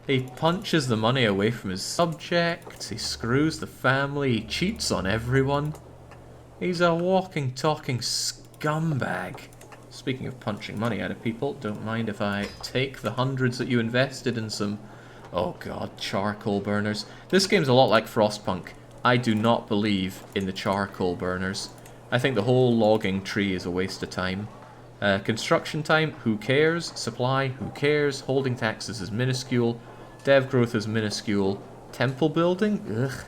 He punches the money away from his subjects, he screws the family, he cheats on everyone. He's a walking, talking scumbag. Speaking of punching money out of people, don't mind if I take the hundreds that you invested in some, oh god, charcoal burners. This game's a lot like Frostpunk. I do not believe in the charcoal burners. I think the whole logging tree is a waste of time. Construction time, who cares? Supply, who cares? Holding taxes is minuscule. Dev growth is minuscule. Temple building? Ugh.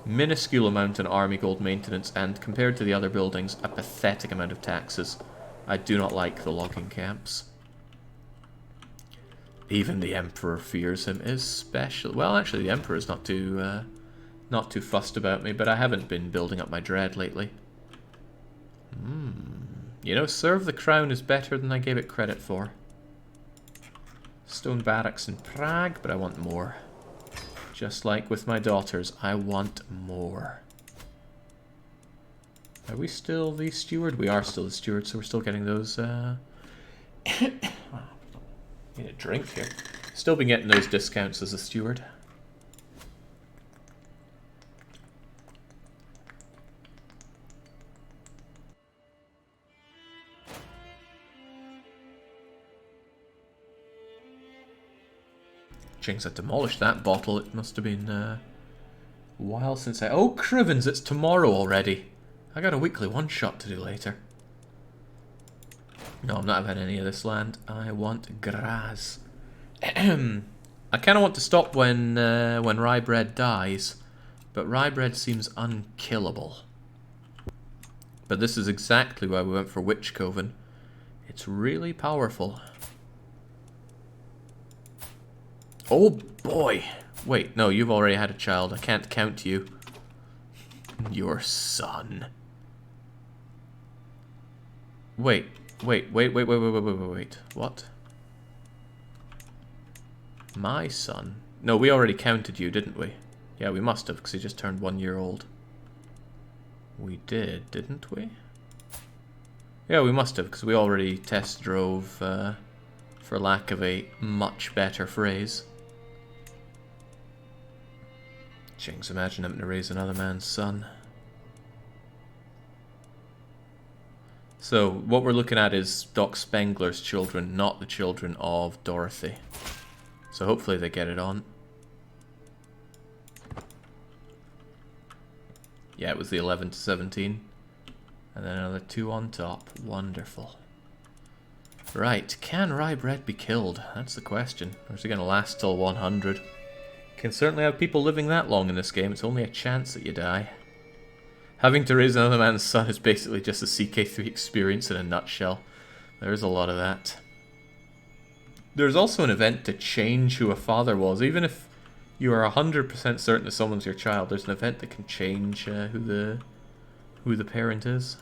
Minuscule amount in army gold maintenance, and compared to the other buildings, a pathetic amount of taxes. I do not like the logging camps. Even the Emperor fears him, especially... Well, actually, the Emperor's not too fussed about me, but I haven't been building up my dread lately. You know, serve the crown is better than I gave it credit for. Stone barracks in Prague, but I want more. Just like with my daughters, I want more. Are we still the steward? We are still the steward, so we're still getting those, Need a drink here. Still been getting those discounts as a steward. Jinx, I demolished that bottle. It must have been a while since I... Oh, Crivens, it's tomorrow already. I got a weekly one-shot to do later. No, I'm not having any of this land. I want grass. I kind of want to stop when Ryebread dies, but Ryebread seems unkillable. But this is exactly why we went for Witch Coven. It's really powerful. Oh boy! Wait, no, you've already had a child. I can't count you. Your son. Wait. What? My son? No, we already counted you, didn't we? Yeah, we must have, because he just turned 1 year old. We did, didn't we? Yeah, we must have, because we already test drove, for lack of a much better phrase. Jinx, imagine having to raise another man's son. So, what we're looking at is DocSpengler's children, not the children of Dorothy. So hopefully they get it on. Yeah, it was the 11 to 17. And then another 2 on top. Wonderful. Right, can Ryebread be killed? That's the question. Or is he going to last till 100? Can certainly have people living that long in this game. It's only a chance that you die. Having to raise another man's son is basically just a CK3 experience in a nutshell. There's a lot of that. There's also an event to change who a father was. Even if you are 100% certain that someone's your child, there's an event that can change who the parent is.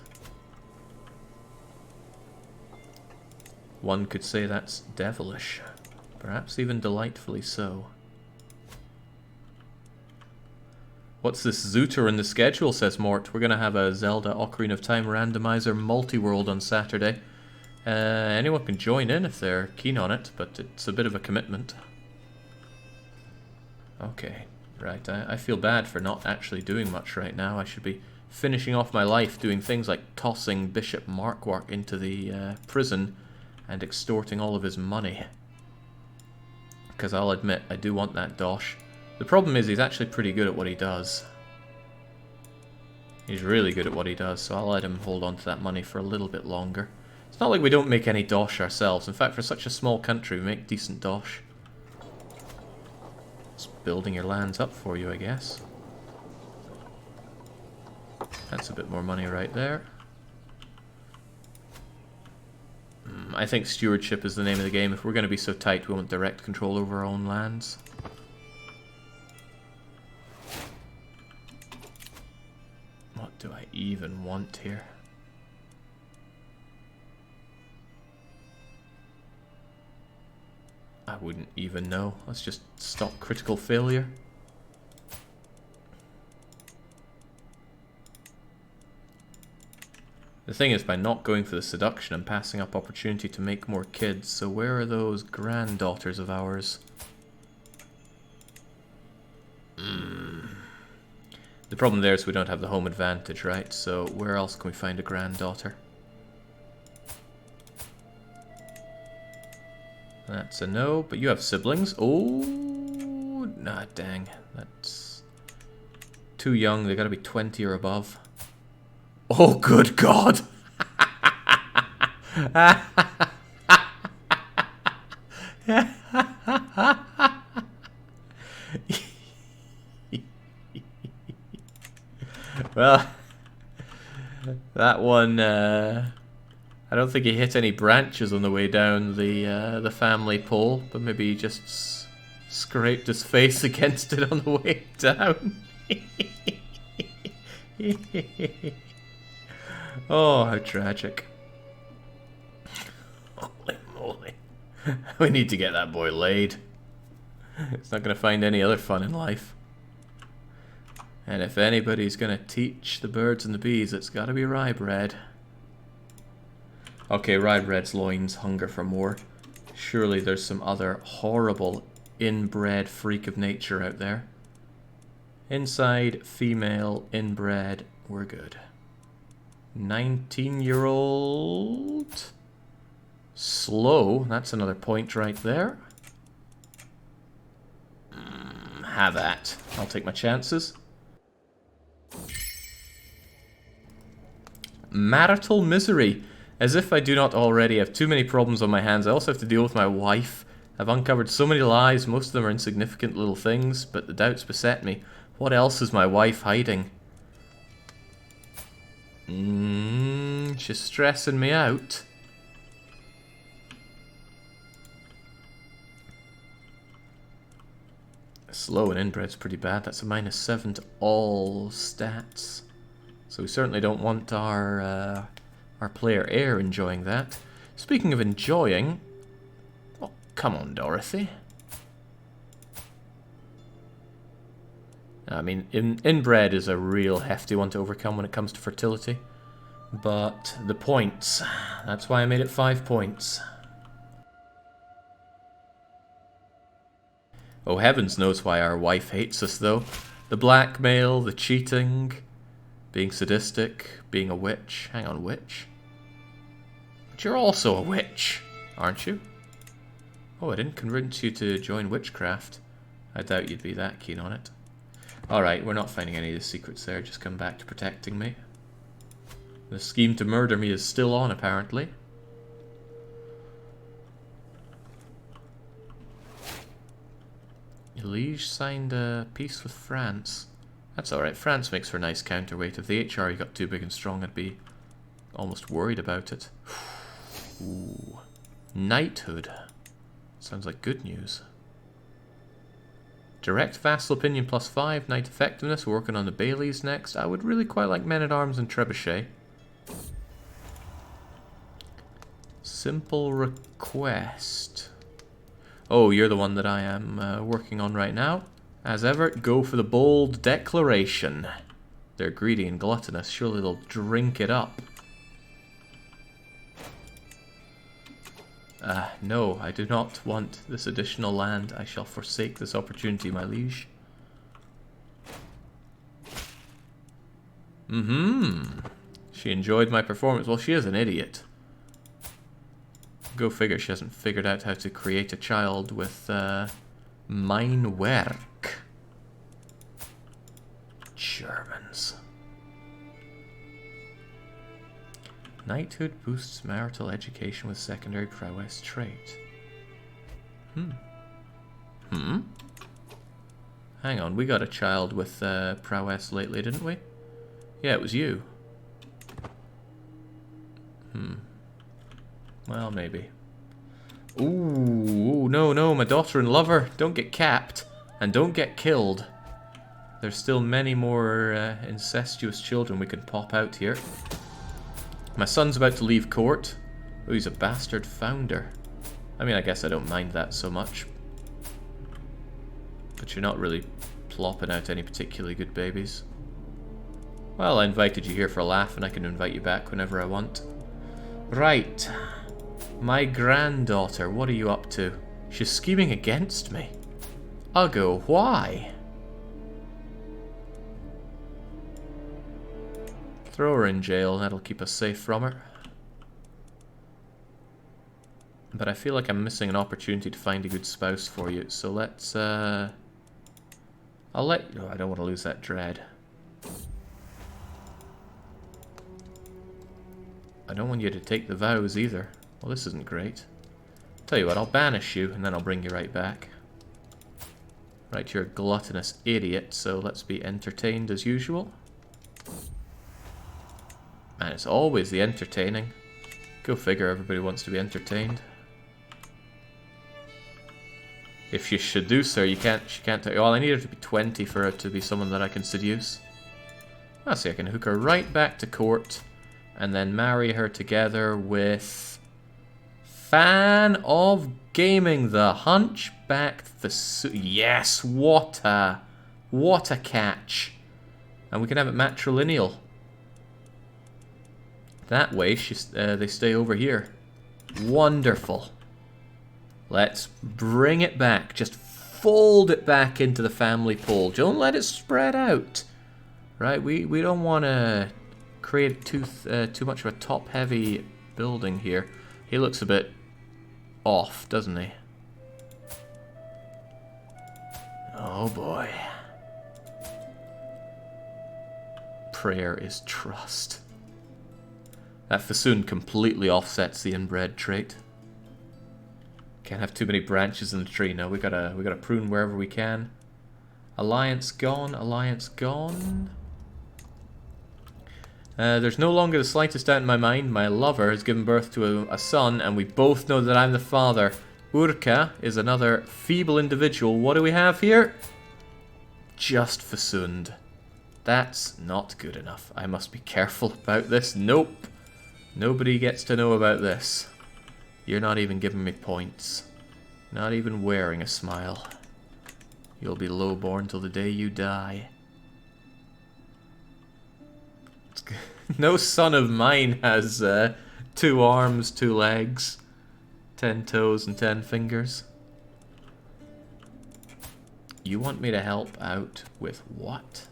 One could say that's devilish. Perhaps even delightfully so. What's this Zooter in the schedule, says Mort. We're going to have a Zelda Ocarina of Time randomizer multi-world on Saturday. Anyone can join in if they're keen on it, but it's a bit of a commitment. Okay, right. I feel bad for not actually doing much right now. I should be finishing off my life doing things like tossing Bishop Markwark into the prison and extorting all of his money. Because I'll admit, I do want that dosh. The problem is he's actually pretty good at what he does. He's really good at what he does, so I'll let him hold on to that money for a little bit longer. It's not like we don't make any dosh ourselves. In fact, for such a small country, we make decent dosh. It's building your lands up for you, I guess. That's a bit more money right there. I think stewardship is the name of the game. If we're going to be so tight, we want direct control over our own lands. What do I even want here? I wouldn't even know. Let's just stop critical failure. The thing is, by not going for the seduction, I'm passing up opportunity to make more kids. So where are those granddaughters of ours? The problem there is we don't have the home advantage, right? So where else can we find a granddaughter? That's a no, but you have siblings. Oh, nah, dang. That's too young. They gotta be 20 or above. Oh, good God! Well, that one, I don't think he hit any branches on the way down the family pole, but maybe he just scraped his face against it on the way down. Oh, how tragic. Holy moly. We need to get that boy laid. It's not going to find any other fun in life. And if anybody's going to teach the birds and the bees, it's got to be rye bread. Okay, rye bread's loins hunger for more. Surely there's some other horrible inbred freak of nature out there. Inside, female, inbred, we're good. 19-year-old... Slow, that's another point right there. Have at. I'll take my chances. Marital misery. As if I do not already have too many problems on my hands, I also have to deal with my wife. I've uncovered so many lies, most of them are insignificant little things, but the doubts beset me. What else is my wife hiding? She's stressing me out. Slow and inbred's pretty bad. That's a -7 to all stats. So we certainly don't want our player Heir enjoying that. Speaking of enjoying... Oh, come on, Dorothy. I mean, inbred is a real hefty one to overcome when it comes to fertility. But the points, that's why I made it 5 points. Oh, heavens knows why our wife hates us, though. The blackmail, the cheating, being sadistic, being a witch. Hang on, witch? But you're also a witch, aren't you? Oh, I didn't convince you to join witchcraft. I doubt you'd be that keen on it. Alright, we're not finding any of the secrets there, just come back to protecting me. The scheme to murder me is still on, apparently. Liege signed a peace with France. That's alright, France makes for a nice counterweight. If the HRE got too big and strong, I'd be almost worried about it. Ooh. Knighthood. Sounds like good news. Direct vassal opinion +5, knight effectiveness. We're working on the Baileys next. I would really quite like men-at-arms and trebuchet. Simple request. Oh, you're the one that I am working on right now. As ever, go for the bold declaration. They're greedy and gluttonous. Surely they'll drink it up. No, I do not want this additional land. I shall forsake this opportunity, my liege. She enjoyed my performance. Well, she is an idiot. Go figure, she hasn't figured out how to create a child with mein Werk. Germans. Knighthood boosts marital education with secondary prowess trait. Hang on, we got a child with prowess lately, didn't we? Yeah, it was you. Well, maybe. Ooh, no, my daughter and lover. Don't get capped. And don't get killed. There's still many more incestuous children we could pop out here. My son's about to leave court. Oh, he's a bastard founder. I mean, I guess I don't mind that so much. But you're not really plopping out any particularly good babies. Well, I invited you here for a laugh, and I can invite you back whenever I want. Right. My granddaughter, what are you up to? She's scheming against me. I'll go, why? Throw her in jail, that'll keep us safe from her. But I feel like I'm missing an opportunity to find a good spouse for you, so let's, I'll let... Oh, I don't want to lose that dread. I don't want you to take the vows either. Well, this isn't great. Tell you what, I'll banish you, and then I'll bring you right back. Right, you're a gluttonous idiot, so let's be entertained as usual. Man, it's always the entertaining. Go figure, everybody wants to be entertained. If you seduce her, she can't tell you. Well, I need her to be 20 for her to be someone that I can seduce. I see, I can hook her right back to court, and then marry her together with... Fan of Gaming, the Hunchback Yes, what a catch. And we can have it matrilineal. That way, they stay over here. Wonderful. Let's bring it back. Just fold it back into the family pool. Don't let it spread out. Right, we don't want to create too much of a top-heavy building here. He looks a bit off, doesn't he? Oh boy. Prayer is trust. That Fasoon completely offsets the inbred trait. Can't have too many branches in the tree. No, we gotta prune wherever we can. Alliance gone, alliance gone. There's no longer the slightest doubt in my mind. My lover has given birth to a son, and we both know that I'm the father. Urka is another feeble individual. What do we have here? Just Fasoond. That's not good enough. I must be careful about this. Nope. Nobody gets to know about this. You're not even giving me points. Not even wearing a smile. You'll be lowborn till the day you die. No son of mine has 2 arms, 2 legs, 10 toes and 10 fingers. You want me to help out with what?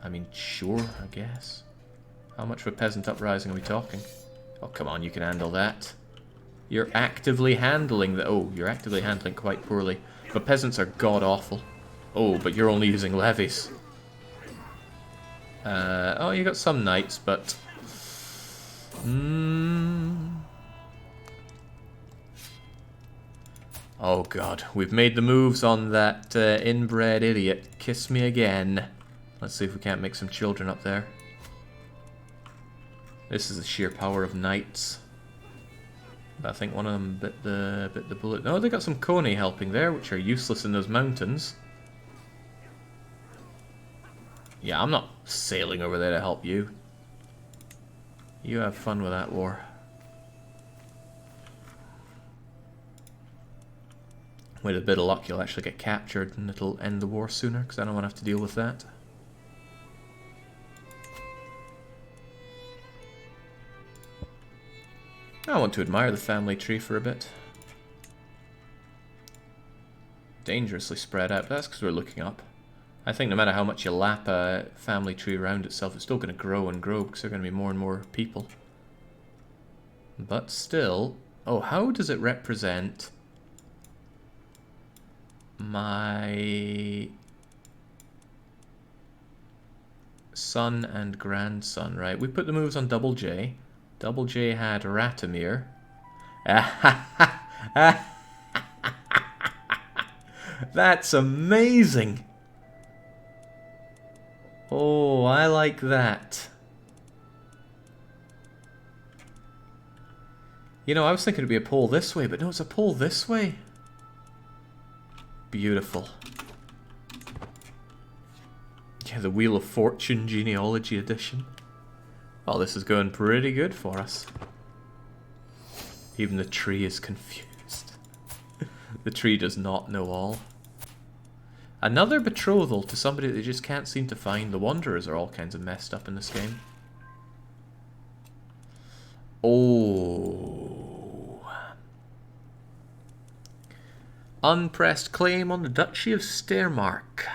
I mean, sure, I guess. How much of a peasant uprising are we talking? Oh, come on, you can handle that. You're actively handling the... Oh, you're actively handling quite poorly. But peasants are god-awful. Oh, but you're only using levies. Oh, you got some knights, but... Oh god, we've made the moves on that inbred idiot. Kiss me again. Let's see if we can't make some children up there. This is the sheer power of knights. But I think one of them bit the bullet. No, they got some coney helping there, which are useless in those mountains. Yeah, I'm not sailing over there to help you. You have fun with that war. With a bit of luck, you'll actually get captured and it'll end the war sooner, because I don't want to have to deal with that. I want to admire the family tree for a bit. Dangerously spread out, but that's because we're looking up. I think no matter how much you lap a family tree around itself, it's still going to grow and grow because there are going to be more and more people. But still... Oh, how does it represent my son and grandson, right? We put the moves on Double J. Double J had Ratomir. That's amazing! Oh, I like that. You know, I was thinking it'd be a pull this way, but no, it's a pull this way. Beautiful. Yeah, the Wheel of Fortune Genealogy Edition. Well, this is going pretty good for us. Even the tree is confused. The tree does not know all. Another betrothal to somebody that they just can't seem to find. The Wanderers are all kinds of messed up in this game. Oh. Unpressed claim on the Duchy of Steiermark.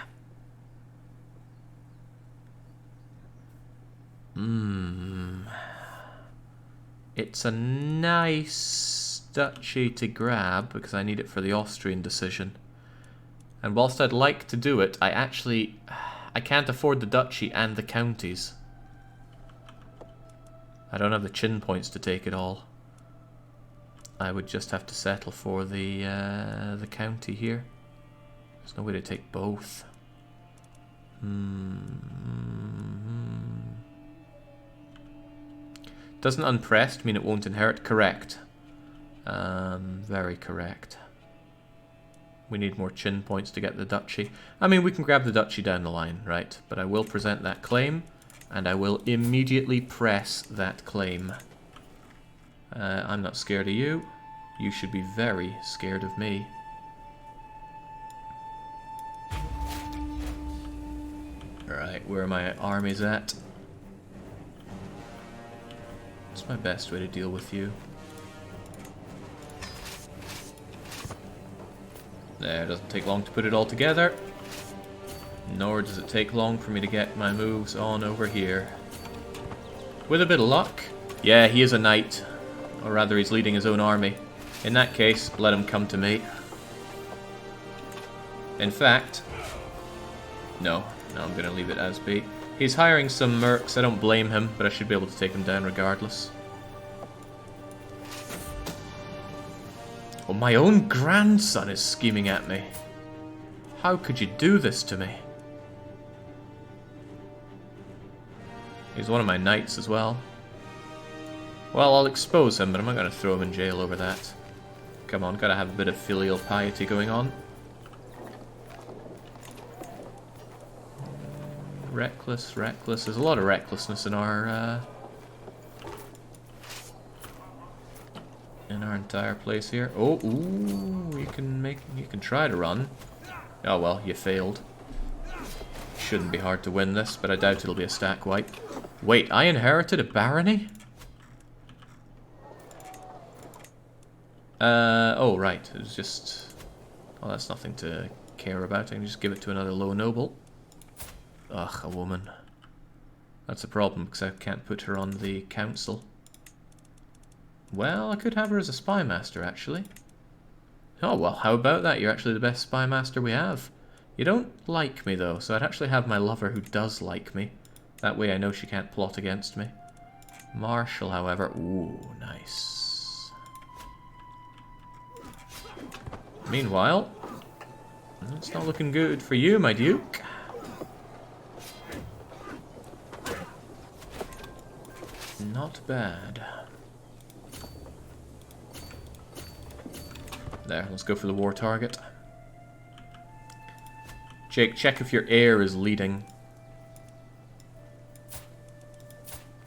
It's a nice duchy to grab because I need it for the Austrian decision. And whilst I'd like to do it, I can't afford the duchy and the counties. I don't have the chin points to take it all. I would just have to settle for the county here. There's no way to take both. Doesn't unpressed mean it won't inherit? Correct. Very correct. We need more chin points to get the duchy. I mean, we can grab the duchy down the line, right? But I will present that claim, and I will immediately press that claim. I'm not scared of you. You should be very scared of me. Alright, where are my armies at? What's my best way to deal with you? There, it doesn't take long to put it all together. Nor does it take long for me to get my moves on over here. With a bit of luck. Yeah, he is a knight. Or rather, he's leading his own army. In that case, let him come to me. In fact... No, I'm going to leave it as be. He's hiring some mercs. I don't blame him, but I should be able to take him down regardless. Oh, my own grandson is scheming at me. How could you do this to me? He's one of my knights as well. Well, I'll expose him, but I'm not going to throw him in jail over that. Come on, gotta have a bit of filial piety going on. Reckless. There's a lot of recklessness in our entire place here. Oh, ooh, you can try to run. Oh well, you failed. Shouldn't be hard to win this, but I doubt it'll be a stack wipe. Wait, I inherited a barony? Oh right, it was just... Oh, that's nothing to care about. I can just give it to another low noble. Ugh, a woman. That's a problem, because I can't put her on the council. Well, I could have her as a spy master, actually. Oh, well, how about that? You're actually the best spy master we have. You don't like me, though, so I'd actually have my lover who does like me. That way I know she can't plot against me. Marshal, however... Ooh, nice. Meanwhile, it's not looking good for you, my duke. Not bad. There, let's go for the war target. Jake, check if your heir is leading.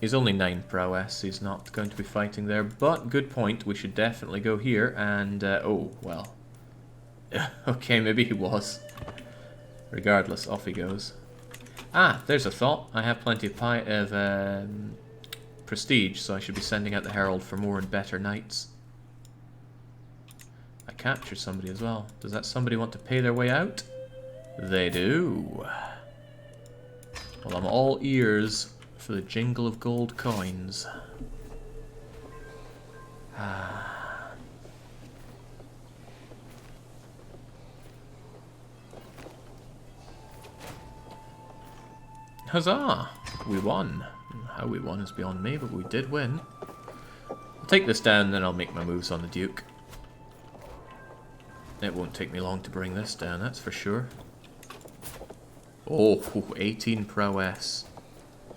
He's only 9 prowess, he's not going to be fighting there, but good point, we should definitely go here and, oh, well. Okay, maybe he was. Regardless, off he goes. Ah, there's a thought. I have plenty of prestige, so I should be sending out the herald for more and better knights. I captured somebody as well. Does that somebody want to pay their way out? They do. Well, I'm all ears for the jingle of gold coins. Huzzah! We won. How we won is beyond me, but we did win. I'll take this down, then I'll make my moves on the Duke. It won't take me long to bring this down, that's for sure. Oh, 18 prowess.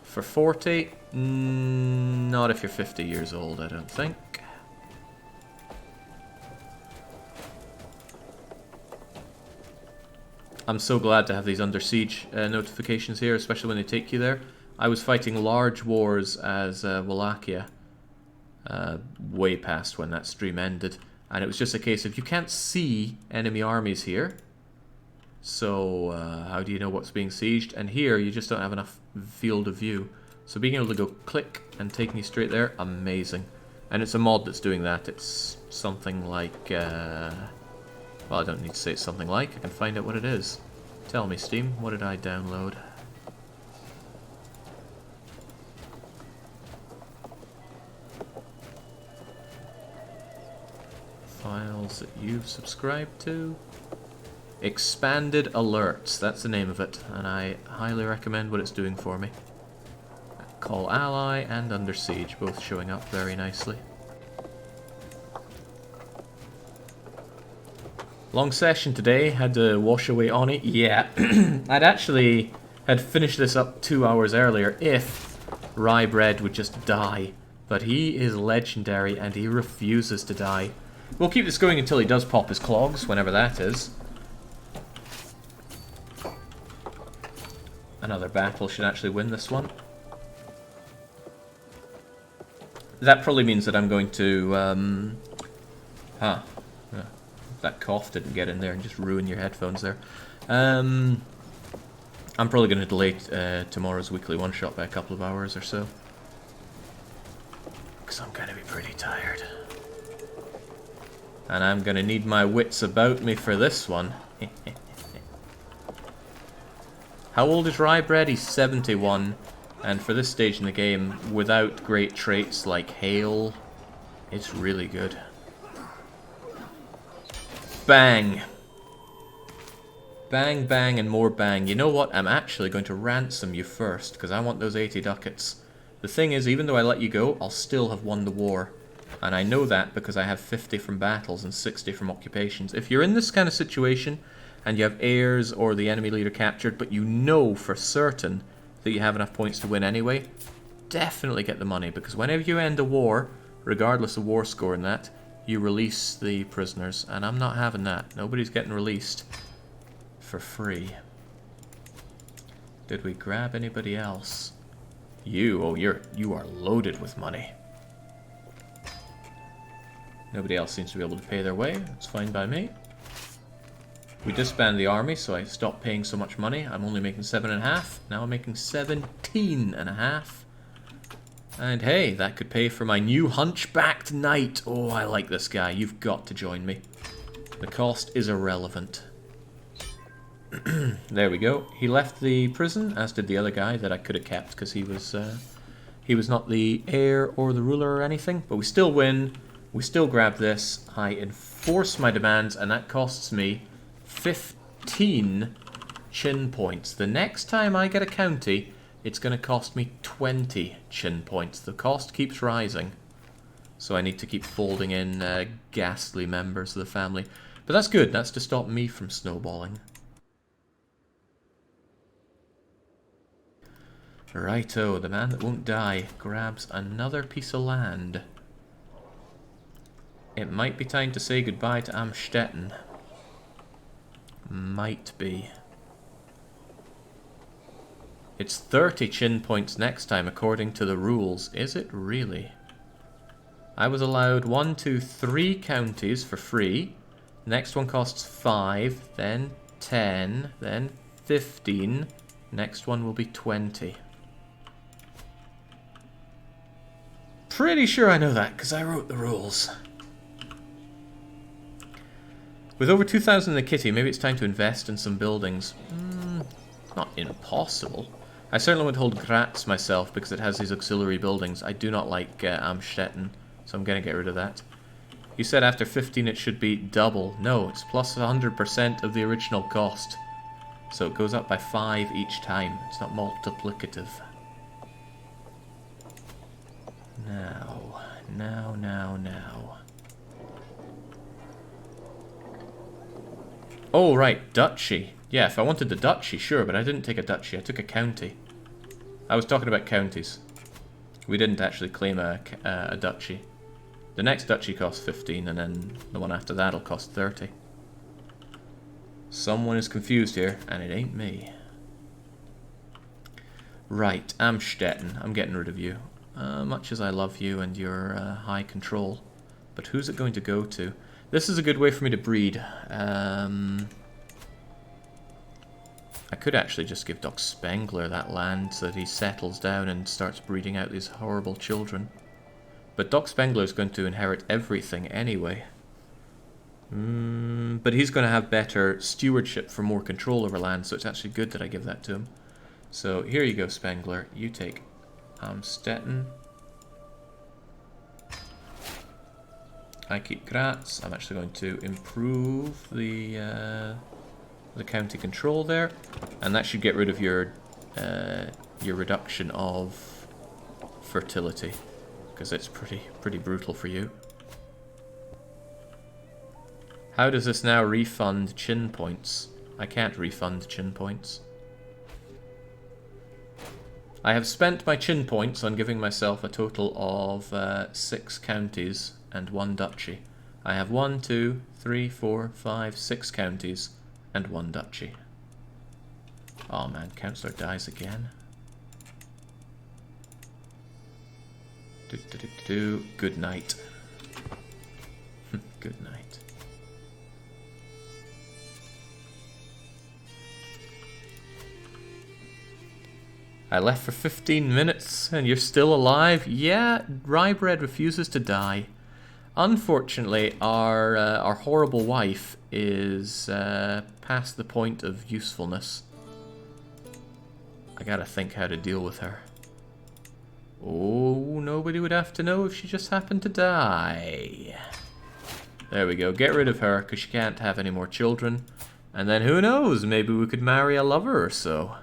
For 40? Not if you're 50 years old, I don't think. I'm so glad to have these under siege notifications here, especially when they take you there. I was fighting large wars as Wallachia way past when that stream ended. And it was just a case of you can't see enemy armies here. So how do you know what's being sieged? And here you just don't have enough field of view. So being able to go click and take me straight there, amazing. And it's a mod that's doing that. It's something like... well, I don't need to say it's something like. I can find out what it is. Tell me, Steam, what did I download? files that you've subscribed to. Expanded Alerts, that's the name of it, and I highly recommend what it's doing for me. Call Ally and Under Siege, both showing up very nicely. Long session today, had to wash away on it. Yeah, I'd actually had finished this up 2 hours earlier if Rye Bread would just die. But he is legendary and he refuses to die. We'll keep this going until he does pop his clogs, whenever that is. Another battle should actually win this one. That probably means that I'm going to... that cough didn't get in there and just ruin your headphones there. I'm probably going to delay tomorrow's weekly one-shot by a couple of hours or so. Because I'm going to be pretty tired. And I'm going to need my wits about me for this one. How old is Rye Bread? He's 71. And for this stage in the game, without great traits like Hail, it's really good. Bang! Bang, bang, and more bang. You know what? I'm actually going to ransom you first, because I want those 80 ducats. The thing is, even though I let you go, I'll still have won the war. And I know that because I have 50 from battles and 60 from occupations. If you're in this kind of situation, and you have heirs or the enemy leader captured, but you know for certain that you have enough points to win anyway, definitely get the money, because whenever you end a war, regardless of war score and that, you release the prisoners, and I'm not having that. Nobody's getting released for free. Did we grab anybody else? You are loaded with money. Nobody else seems to be able to pay their way. That's fine by me. We disbanded the army, so I stopped paying so much money. I'm only making 7.5. Now I'm making 17.5. And hey, that could pay for my new hunchbacked knight. Oh, I like this guy. You've got to join me. The cost is irrelevant. There we go. He left the prison, as did the other guy that I could have kept because he was not the heir or the ruler or anything. But we still win. We still grab this. I enforce my demands, and that costs me 15 chin points. The next time I get a county, it's going to cost me 20 chin points. The cost keeps rising. So I need to keep folding in ghastly members of the family. But that's good. That's to stop me from snowballing. Righto, the man that won't die grabs another piece of land. It might be time to say goodbye to Amstetten. Might be. It's 30 chin points next time according to the rules. Is it really? I was allowed 1, 2, 3 counties for free. Next one costs 5, then 10, then 15. Next one will be 20. Pretty sure I know that, because I wrote the rules. With over 2,000 in the kitty, maybe it's time to invest in some buildings. Not impossible. I certainly won't hold Graz myself, because it has these auxiliary buildings. I do not like Amstetten, so I'm going to get rid of that. You said after 15 it should be double. No, it's plus 100% of the original cost. So it goes up by 5 each time. It's not multiplicative. Now. Oh, right, duchy. Yeah, if I wanted the duchy, sure, but I didn't take a duchy. I took a county. I was talking about counties. We didn't actually claim a duchy. The next duchy costs 15, and then the one after that will cost 30. Someone is confused here, and it ain't me. Right, Amstetten. I'm getting rid of you. Much as I love you and your high control. But who's it going to go to? This is a good way for me to breed. I could actually just give DocSpengler that land so that he settles down and starts breeding out these horrible children. But DocSpengler is going to inherit everything anyway. But he's going to have better stewardship for more control over land, so it's actually good that I give that to him. So here you go, Spengler. You take Amstetten. I keep Graz. I'm actually going to improve the county control there, and that should get rid of your reduction of fertility, because it's pretty brutal for you. How does this now refund chin points? I can't refund chin points. I have spent my chin points on giving myself a total of 6 counties and 1 duchy. I have 1, 2, 3, 4, 5, 6 counties and 1 duchy. Oh man, Councillor dies again. Good night. Good night. I left for 15 minutes and you're still alive? Yeah, Ryebread refuses to die. Unfortunately, our horrible wife is past the point of usefulness. I gotta think how to deal with her. Oh, nobody would have to know if she just happened to die. There we go, get rid of her, because she can't have any more children. And then who knows, maybe we could marry a lover or so.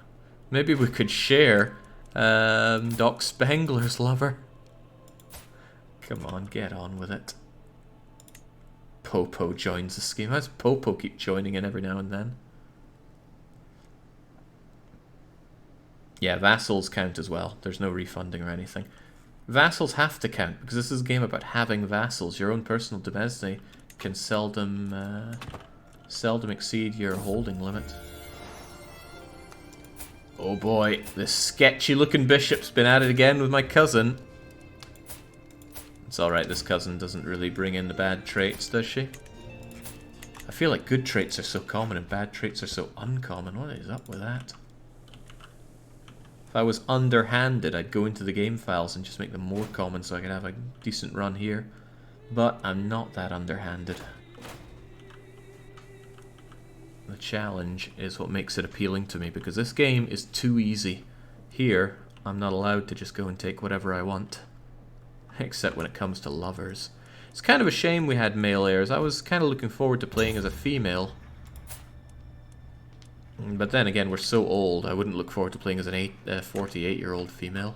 Maybe we could share DocSpengler's lover. Come on, get on with it. Popo joins the scheme. How does Popo keep joining in every now and then? Yeah, vassals count as well. There's no refunding or anything. Vassals have to count, because this is a game about having vassals. Your own personal demesne can seldom exceed your holding limit. Oh boy, this sketchy looking bishop's been at it again with my cousin. It's alright, this cousin doesn't really bring in the bad traits, does she? I feel like good traits are so common and bad traits are so uncommon. What is up with that? If I was underhanded, I'd go into the game files and just make them more common so I could have a decent run here. But I'm not that underhanded. The challenge is what makes it appealing to me, because this game is too easy. Here, I'm not allowed to just go and take whatever I want. Except when it comes to lovers. It's kind of a shame we had male heirs. I was kind of looking forward to playing as a female. But then again, we're so old, I wouldn't look forward to playing as an 48-year-old female.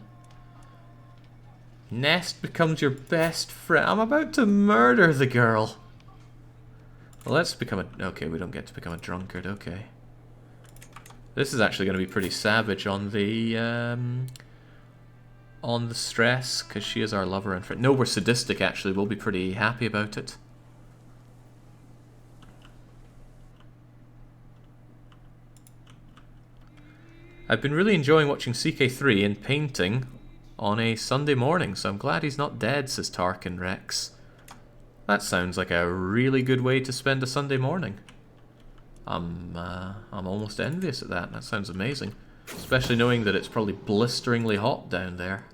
Nest becomes your best friend. I'm about to murder the girl. Well, let's become a... Okay, we don't get to become a drunkard, okay. This is actually going to be pretty savage on the stress, because she is our lover and friend. No, we're sadistic, actually. We'll be pretty happy about it. I've been really enjoying watching CK3 and painting on a Sunday morning, so I'm glad he's not dead, says Tarkin Rex. That sounds like a really good way to spend a Sunday morning. I'm almost envious at that. That sounds amazing. Especially knowing that it's probably blisteringly hot down there.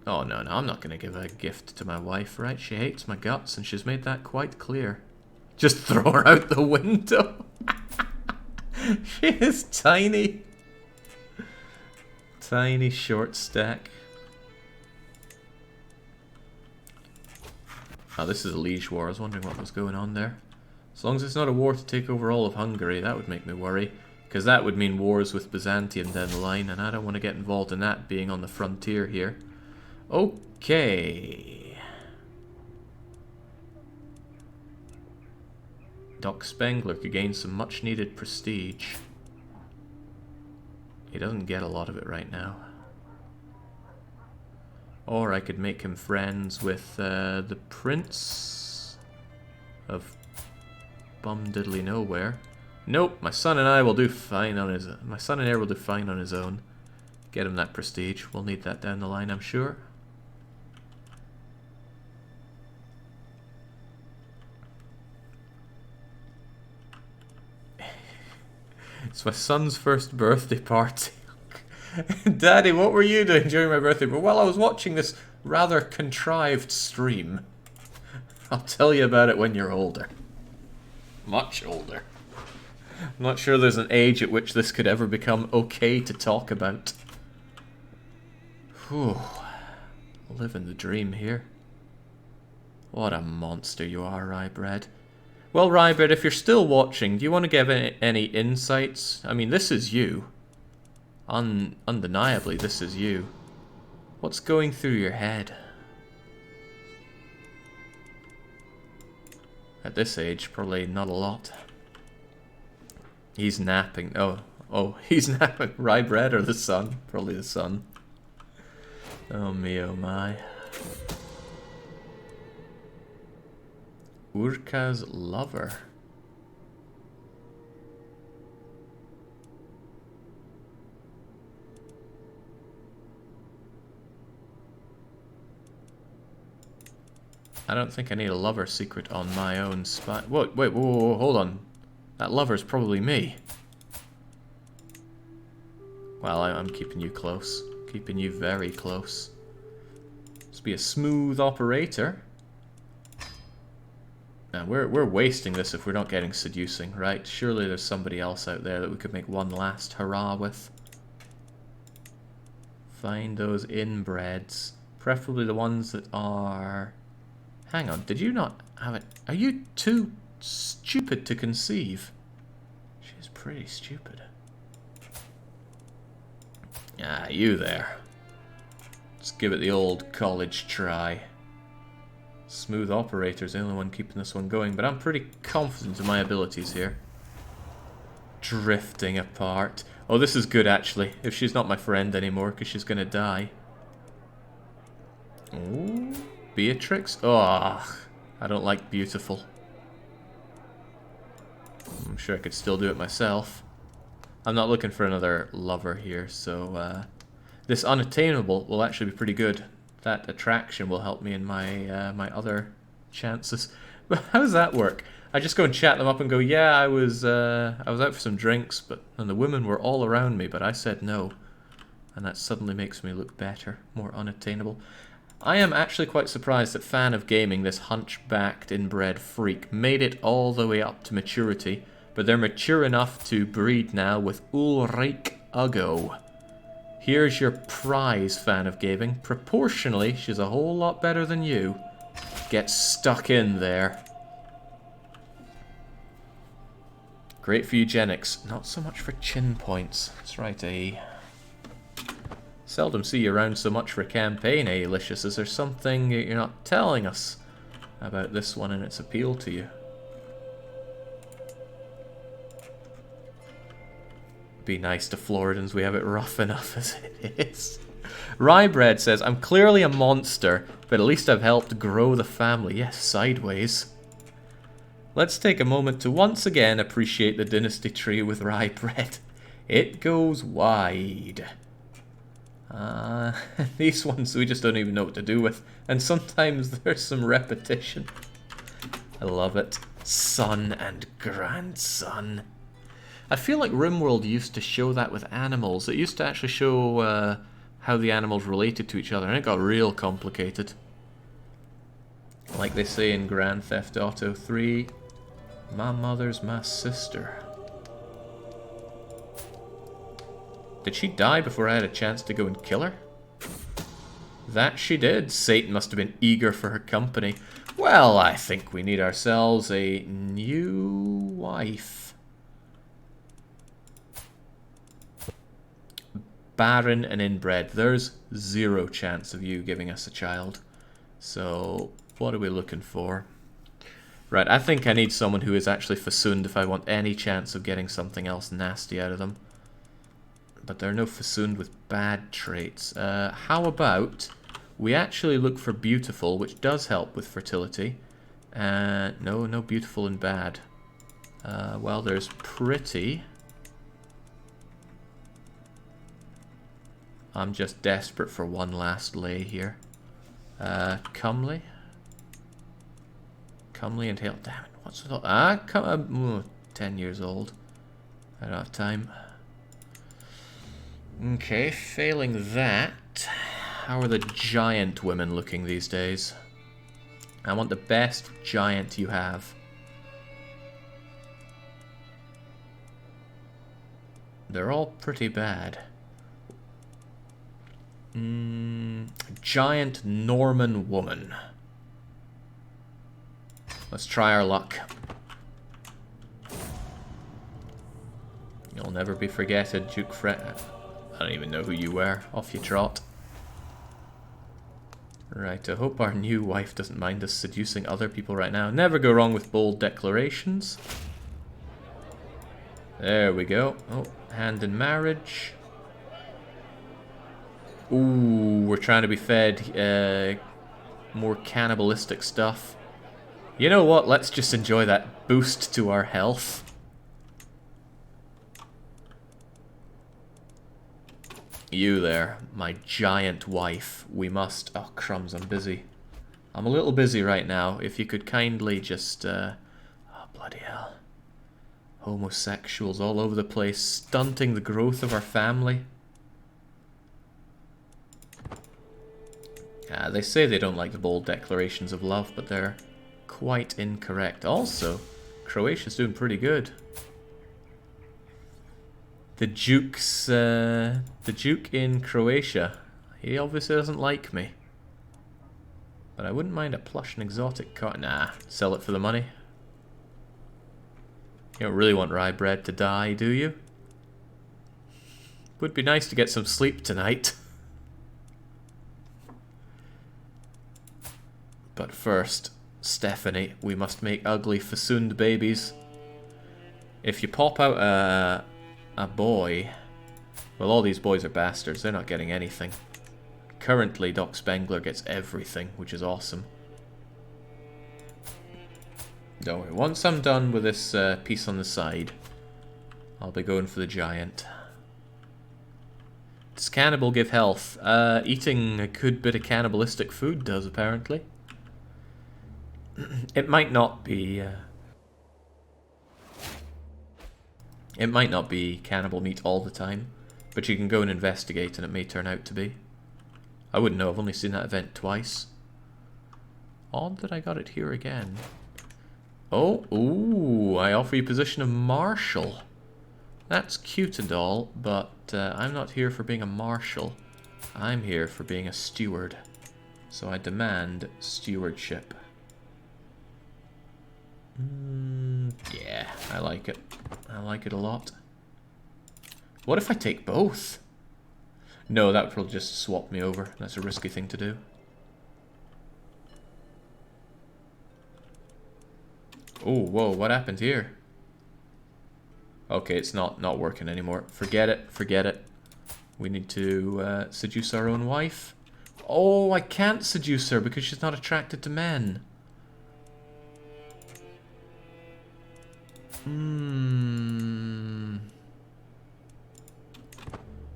Oh, no, I'm not going to give a gift to my wife, right? She hates my guts, and she's made that quite clear. Just throw her out the window. She is tiny. Tiny short stack. Oh, this is a liege war. I was wondering what was going on there. As long as it's not a war to take over all of Hungary, that would make me worry. Because that would mean wars with Byzantium down the line, and I don't want to get involved in that, being on the frontier here. Okay. DocSpengler could gain some much needed prestige. He doesn't get a lot of it right now. Or I could make him friends with the Prince of Bum-diddly Nowhere. Nope, my son and I will do fine on his... My son and heir will do fine on his own. Get him that prestige. We'll need that down the line, I'm sure. It's my son's first birthday party. Daddy, what were you doing during my birthday? Well, I was watching this rather contrived stream. I'll tell you about it when you're older. Much older. I'm not sure there's an age at which this could ever become okay to talk about. Whew. Living the dream here. What a monster you are, Rybread. Well, Rybread, if you're still watching, do you want to give any insights? I mean, this is you. Undeniably, this is you. What's going through your head? At this age, probably not a lot. He's napping. Oh, he's napping. Rybread or the sun? Probably the sun. Oh me, oh my. Urka's lover. I don't think I need a lover secret on my own spot. Wait, whoa, hold on. That lover's probably me. Well, I'm keeping you close. Keeping you very close. Must be a smooth operator. Now, we're wasting this if we're not getting seducing, right? Surely there's somebody else out there that we could make one last hurrah with. Find those inbreds. Preferably the ones that are... Hang on, did you not have it? Are you too stupid to conceive? She's pretty stupid. Ah, you there. Let's give it the old college try. Smooth operator's the only one keeping this one going, but I'm pretty confident in my abilities here. Drifting apart. Oh, this is good actually, if she's not my friend anymore, because she's gonna die. Ooh. Beatrix? Oh, I don't like beautiful. I'm sure I could still do it myself. I'm not looking for another lover here, so this unattainable will actually be pretty good. That attraction will help me in my my other chances. But how does that work? I just go and chat them up and go, yeah, I was out for some drinks, and the women were all around me, but I said no, and that suddenly makes me look better, more unattainable. I am actually quite surprised that Fan of Gaming, this hunchbacked inbred freak, made it all the way up to maturity, but they're mature enough to breed now with Ulrike Uggo. Here's your prize, Fan of Gaming. Proportionally, she's a whole lot better than you. Get stuck in there. Great for eugenics, not so much for chin points. That's right, eh? Seldom see you around so much for a campaign, eh, Licious? Is there something you're not telling us about this one and its appeal to you? Be nice to Floridans, we have it rough enough as it is. Rybread says, I'm clearly a monster, but at least I've helped grow the family. Yes, sideways. Let's take a moment to once again appreciate the dynasty tree with Rybread. It goes wide. These ones we just don't even know what to do with, and sometimes there's some repetition. I love it. Son and grandson. I feel like RimWorld used to show that with animals. It used to actually show how the animals related to each other, and it got real complicated. Like they say in Grand Theft Auto 3, my mother's my sister. Did she die before I had a chance to go and kill her? That she did. Satan must have been eager for her company. Well, I think we need ourselves a new wife. Barren and inbred. There's zero chance of you giving us a child. So, what are we looking for? Right, I think I need someone who is actually Fasooned if I want any chance of getting something else nasty out of them. But they're no Fasooned with bad traits. How about we actually look for beautiful, which does help with fertility. No beautiful and bad. Well, there's pretty. I'm just desperate for one last lay here. Comely. Comely and hale. Damn it, what's with all... 10 years old. I don't have time. Okay, failing that, how are the giant women looking these days? I want the best giant you have. They're all pretty bad. Giant Norman woman. Let's try our luck. You'll never be forgetted, Duke Fred. I don't even know who you were. Off you trot. Right, I hope our new wife doesn't mind us seducing other people right now. Never go wrong with bold declarations. There we go. Oh, hand in marriage. Ooh, we're trying to be fed more cannibalistic stuff. You know what? Let's just enjoy that boost to our health. You there, my giant wife. We must... Oh, crumbs, I'm busy. I'm a little busy right now. If you could kindly just... Oh, bloody hell. Homosexuals all over the place, stunting the growth of our family. They say they don't like the bold declarations of love, but they're quite incorrect. Also, Croatia's doing pretty good. The Duke in Croatia, he obviously doesn't like me. But I wouldn't mind a plush and exotic car. Nah, sell it for the money. You don't really want rye bread to die, do you? Would be nice to get some sleep tonight. But first, Stephanie, we must make ugly fasooned babies. If you pop out a boy... Well, all these boys are bastards. They're not getting anything. Currently, DocSpengler gets everything, which is awesome. Don't worry. Once I'm done with this piece on the side, I'll be going for the giant. Does cannibal give health? Eating a good bit of cannibalistic food does, apparently. It might not be... It might not be cannibal meat all the time, but you can go and investigate and it may turn out to be. I wouldn't know, I've only seen that event twice. Odd that I got it here again. Oh, ooh, I offer you position of marshal. That's cute and all, but I'm not here for being a marshal. I'm here for being a steward. So I demand stewardship. Yeah, I like it. I like it a lot. What if I take both? No, that will just swap me over. That's a risky thing to do. Oh, whoa, what happened here? Okay, it's not working anymore. Forget it, forget it. We need to seduce our own wife. Oh, I can't seduce her because she's not attracted to men.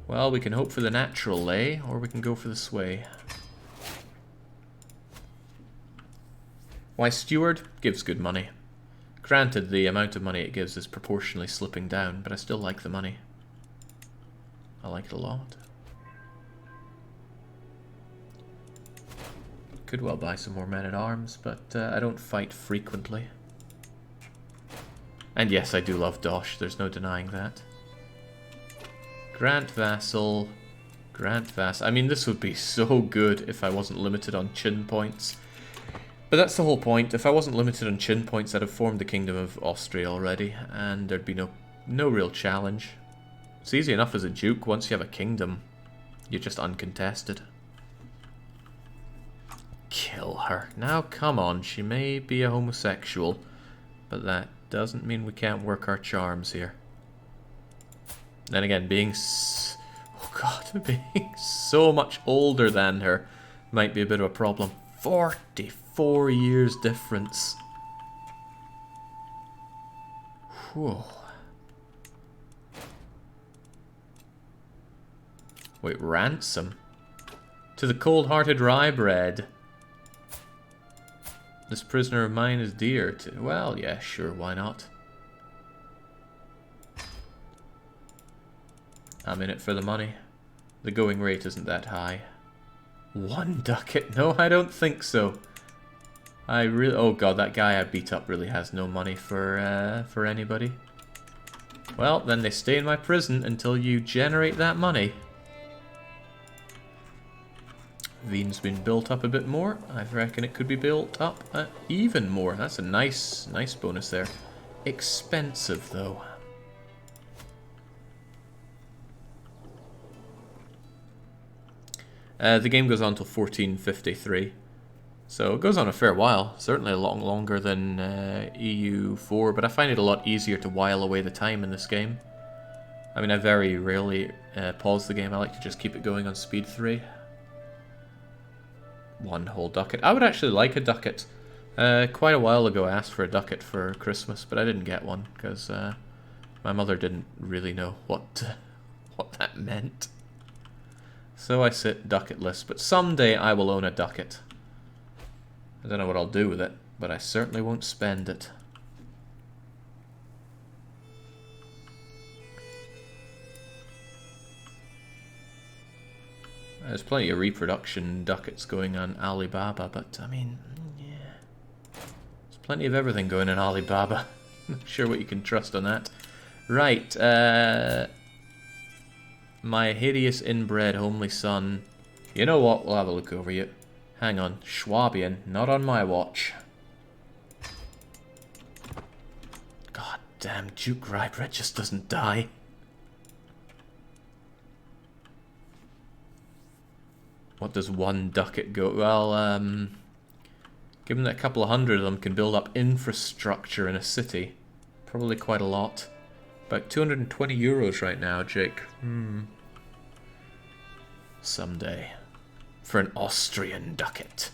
Well, we can hope for the natural lay, or we can go for the sway. Why, steward gives good money. Granted, the amount of money it gives is proportionally slipping down, but I still like the money. I like it a lot. Could well buy some more men-at-arms, but I don't fight frequently. And yes, I do love Dosh, there's no denying that. Grant Vassal. Grant Vassal. I mean, this would be so good if I wasn't limited on chin points. But that's the whole point. If I wasn't limited on chin points, I'd have formed the Kingdom of Austria already, and there'd be no real challenge. It's easy enough as a duke. Once you have a kingdom, you're just uncontested. Kill her. Now, come on. She may be a homosexual, but that doesn't mean we can't work our charms here. Then again, being so much older than her might be a bit of a problem. 44 years difference. Whew. Wait, ransom? To the cold-hearted rye bread. This prisoner of mine is dear to... Well, yeah, sure, why not? I'm in it for the money. The going rate isn't that high. 1 ducat? No, I don't think so. I really... Oh god, that guy I beat up really has no money for anybody. Well, then they stay in my prison until you generate that money. Vine's been built up a bit more. I reckon it could be built up even more. That's a nice bonus there. Expensive, though. The game goes on till 1453. So it goes on a fair while. Certainly a lot longer than EU4, but I find it a lot easier to while away the time in this game. I mean, I very rarely pause the game. I like to just keep it going on speed 3. One whole ducat. I would actually like a ducat. Quite a while ago I asked for a ducat for Christmas, but I didn't get one because my mother didn't really know what that meant. So I sit ducatless, but someday I will own a ducat. I don't know what I'll do with it, but I certainly won't spend it. There's plenty of reproduction ducats going on Alibaba, but I mean, yeah. There's plenty of everything going on Alibaba. Not sure what you can trust on that. Right, my hideous inbred homely son. You know what? We'll have a look over you. Hang on. Schwabian. Not on my watch. God damn, Duke Rybred just doesn't die. What does one ducat go? Well, given that a couple of hundred of them can build up infrastructure in a city. Probably quite a lot. About 220 euros right now, Jake. Someday. For an Austrian ducat.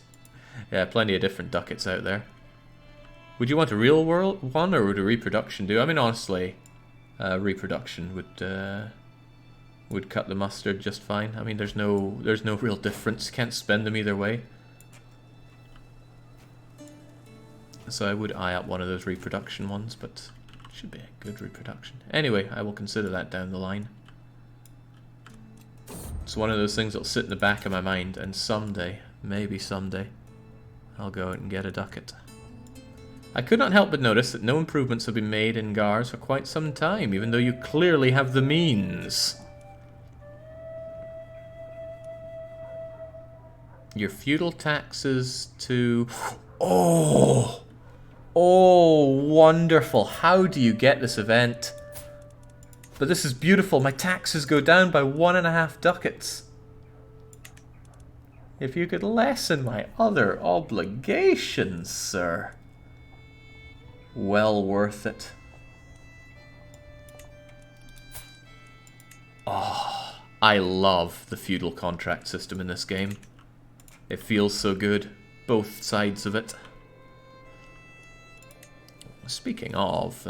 Yeah, plenty of different ducats out there. Would you want a real world one, or would a reproduction do? I mean, honestly, reproduction would cut the mustard just fine. I mean, there's no real difference. Can't spend them either way. So I would eye up one of those reproduction ones, but it should be a good reproduction. Anyway, I will consider that down the line. It's one of those things that'll sit in the back of my mind, and someday, maybe someday, I'll go out and get a ducat. I could not help but notice that no improvements have been made in Gars for quite some time, even though you clearly have the means. Your feudal taxes to... Oh! Oh, wonderful. How do you get this event? But this is beautiful. My taxes go down by 1.5 ducats. If you could lessen my other obligations, sir. Well worth it. Oh, I love the feudal contract system in this game. It feels so good. Both sides of it. Speaking of,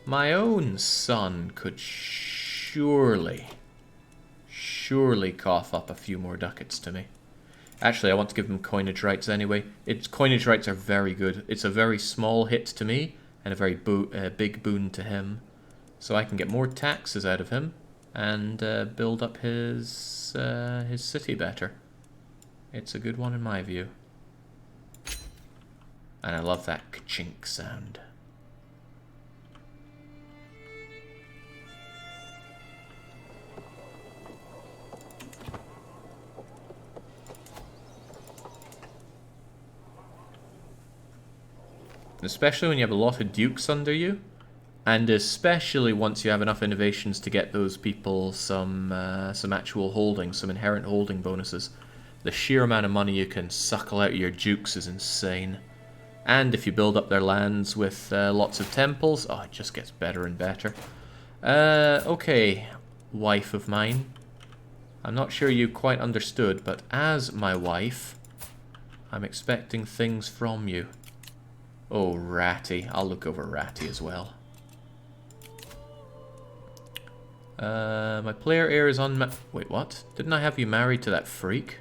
my own son could surely cough up a few more ducats to me. Actually, I want to give him coinage rights anyway. Coinage rights are very good. It's a very small hit to me, and a very big boon to him. So I can get more taxes out of him, and build up his city better. It's a good one in my view. And I love that ka-chink sound. Especially when you have a lot of dukes under you, and especially once you have enough innovations to get those people some actual holdings, some inherent holding bonuses. The sheer amount of money you can suckle out of your dukes is insane. And if you build up their lands with lots of temples, oh, it just gets better and better. Okay, wife of mine. I'm not sure you quite understood, but as my wife, I'm expecting things from you. Oh, Ratty. I'll look over Ratty as well. My player heir is on... Wait, what? Didn't I have you married to that freak?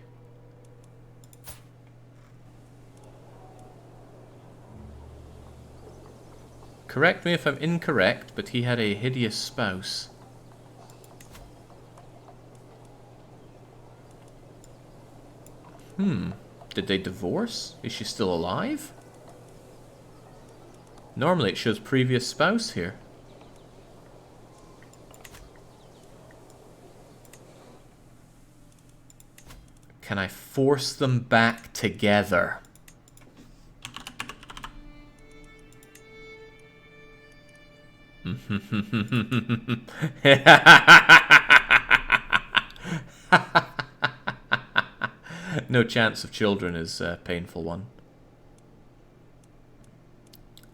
Correct me if I'm incorrect, but he had a hideous spouse. Did they divorce? Is she still alive? Normally it shows previous spouse here. Can I force them back together? No chance of children is a painful one.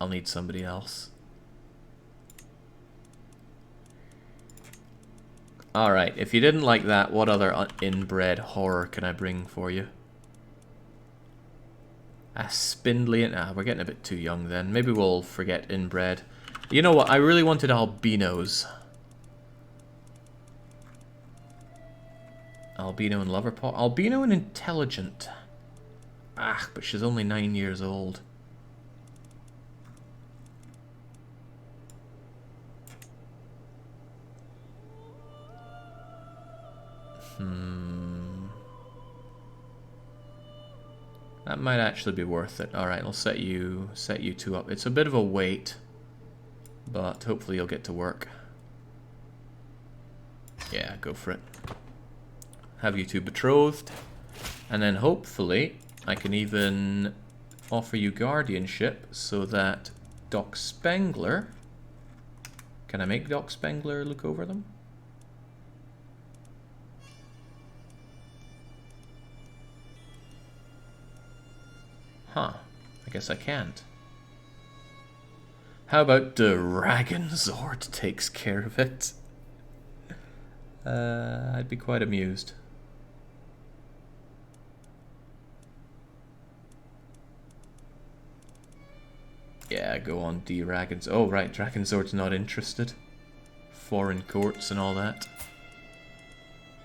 I'll need somebody else. Alright, if you didn't like that, what other inbred horror can I bring for you? A spindly... we're getting a bit too young then. Maybe we'll forget inbred. You know what? I really wanted albinos. Albino and lover pot. Albino and intelligent. Ah, but she's only 9 years old. That might actually be worth it. Alright, I'll set you two up. It's a bit of a wait, but hopefully you'll get to work. Yeah, go for it. Have you two betrothed, and then hopefully I can even offer you guardianship so that DocSpengler... Can I make DocSpengler look over them? Huh. I guess I can't. How about Dragonsort takes care of it? I'd be quite amused. Yeah, go on, Dragons. Oh, right, Dragonsort's not interested. Foreign courts and all that.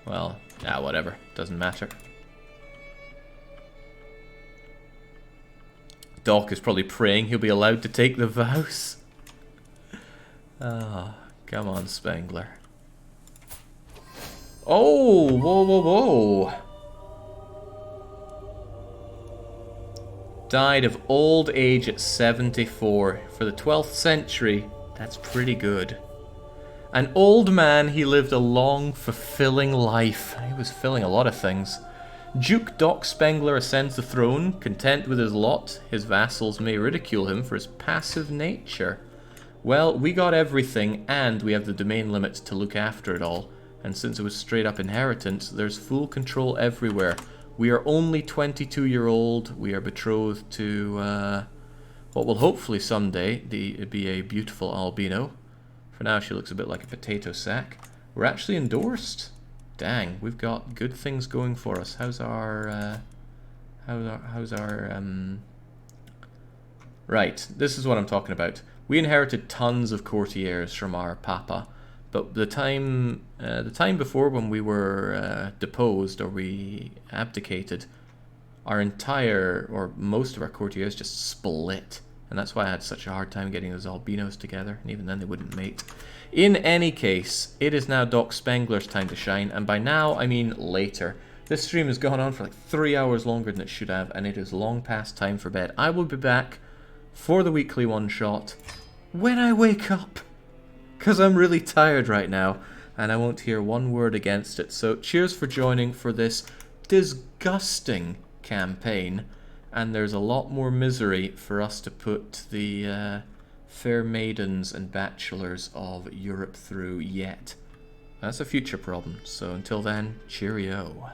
Well, whatever. Doesn't matter. Doc is probably praying he'll be allowed to take the vows. Ah, come on, Spengler. Oh, whoa, whoa, whoa. Died of old age at 74. For the 12th century, that's pretty good. An old man, he lived a long, fulfilling life. He was filling a lot of things. Duke DocSpengler ascends the throne. Content with his lot, his vassals may ridicule him for his passive nature. Well, we got everything, and we have the domain limits to look after it all. And since it was straight up inheritance, there's full control everywhere. We are only 22-year-old. We are betrothed to what will hopefully someday be a beautiful albino. For now, she looks a bit like a potato sack. We're actually endorsed. Dang, we've got good things going for us. How's our Right, this is what I'm talking about. We inherited tons of courtiers from our papa, but the time before, when we were deposed or we abdicated, our entire, or most of our courtiers just split. And that's why I had such a hard time getting those albinos together, and even then they wouldn't mate. In any case, it is now DocSpengler's time to shine, and by now, I mean later. This stream has gone on for like 3 hours longer than it should have, and it is long past time for bed. I will be back for the weekly one-shot when I wake up, because I'm really tired right now, and I won't hear one word against it. So cheers for joining for this disgusting campaign. And there's a lot more misery for us to put the fair maidens and bachelors of Europe through yet. That's a future problem. So until then, cheerio.